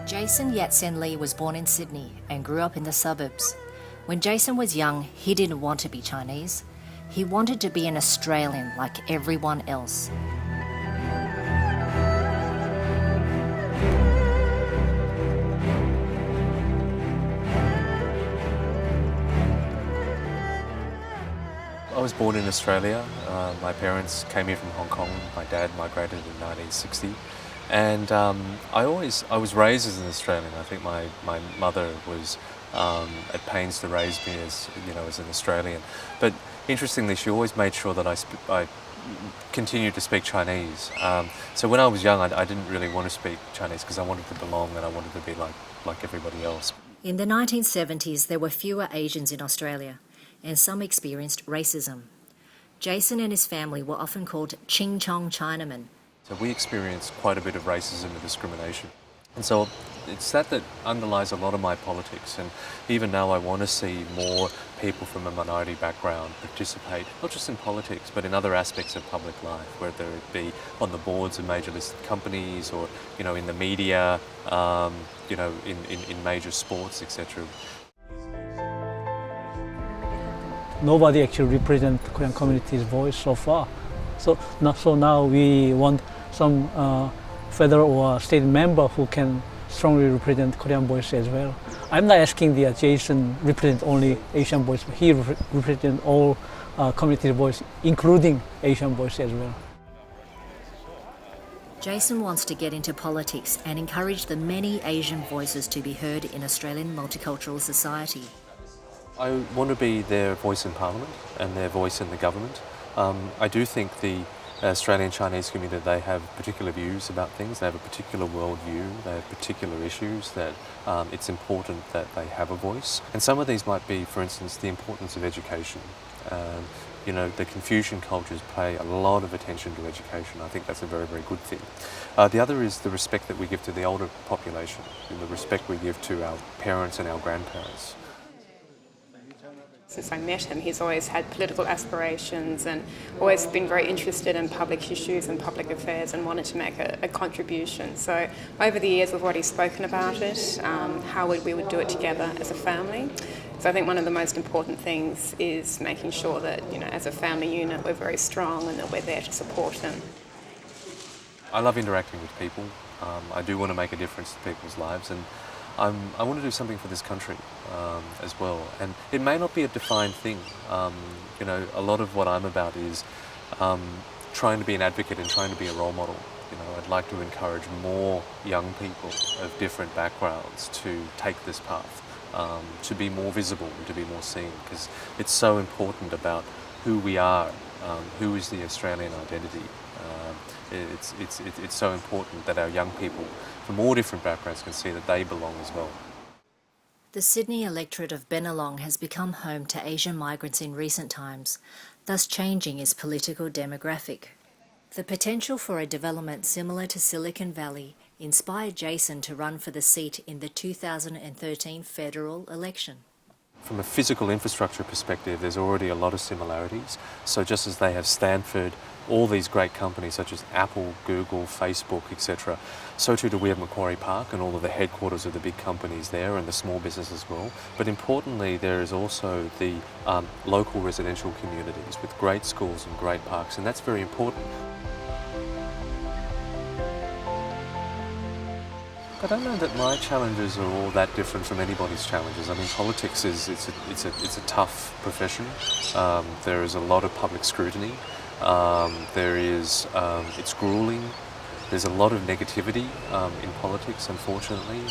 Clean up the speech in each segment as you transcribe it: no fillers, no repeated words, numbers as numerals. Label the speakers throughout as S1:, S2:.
S1: Jason Yat Sen Li was born in Sydney and grew up in the suburbs. When Jason was young, he didn't want to be Chinese. He wanted to be an Australian like everyone else.
S2: I was born in Australia. My parents came here from Hong Kong. My dad migrated in 1960. And I was raised as an Australian. I think my mother was at pains to raise me as an Australian. But interestingly, she always made sure that I continued to speak Chinese. So when I was young, I didn't really want to speak Chinese because I wanted to belong and I wanted to be like everybody else.
S1: In the 1970s, there were fewer Asians in Australia, and some experienced racism. Jason and his family were often called Ching Chong Chinamen.
S2: So we experienced quite a bit of racism and discrimination. And so it's that underlies a lot of my politics. And even now I want to see more people from a minority background participate, not just in politics, but in other aspects of public life, whether it be on the boards of major listed companies or, in the media, in major sports, etc.
S3: Nobody actually represents Korean community's voice so far. So now we want some federal or state member who can strongly represent Korean voice as well. I'm not asking the Jason represent only Asian voice, but he represents all community voice, including Asian voice as well.
S1: Jason wants to get into politics and encourage the many Asian voices to be heard in Australian multicultural society.
S2: I want to be their voice in Parliament and their voice in the government. I do think the Australian Chinese community, they have particular views about things, they have a particular worldview, they have particular issues that it's important that they have a voice. And some of these might be, for instance, the importance of education. The Confucian cultures pay a lot of attention to education. I think that's a very, very good thing. The other is the respect that we give to the older population, and the respect we give to our parents and our grandparents.
S4: Since I met him, he's always had political aspirations and always been very interested in public issues and public affairs and wanted to make a contribution. So over the years, we've already spoken about it, how we would do it together as a family. So I think one of the most important things is making sure that, as a family unit, we're very strong and that we're there to support him.
S2: I love interacting with people. I do want to make a difference to people's lives, and I want to do something for this country as well. And it may not be a defined thing. A lot of what I'm about is trying to be an advocate and trying to be a role model. I'd like to encourage more young people of different backgrounds to take this path, to be more visible and to be more seen, because it's so important about who we are, who is the Australian identity. It's so important that our young people from all different backgrounds can see that they belong as well.
S1: The Sydney electorate of Bennelong has become home to Asian migrants in recent times, thus changing its political demographic. The potential for a development similar to Silicon Valley inspired Jason to run for the seat in the 2013 federal election.
S2: From a physical infrastructure perspective, there's already a lot of similarities. So just as they have Stanford, all these great companies such as Apple, Google, Facebook, etc., so too do we have Macquarie Park and all of the headquarters of the big companies there and the small business as well. But importantly, there is also the local residential communities with great schools and great parks, and that's very important. I don't know that my challenges are all that different from anybody's challenges. I mean, politics it's a tough profession. There is a lot of public scrutiny. It's grueling. There's a lot of negativity in politics, unfortunately.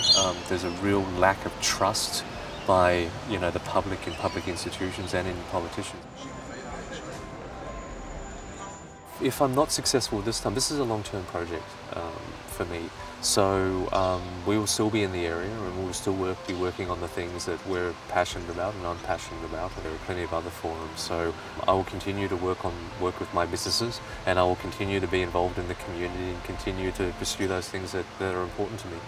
S2: There's a real lack of trust by the public in public institutions and in politicians. If I'm not successful this time, this is a long-term project for me. So we will still be in the area and we will still be working on the things that we're passionate about and I'm passionate about. And there are plenty of other forums. So I will continue to work with my businesses, and I will continue to be involved in the community and continue to pursue those things that are important to me.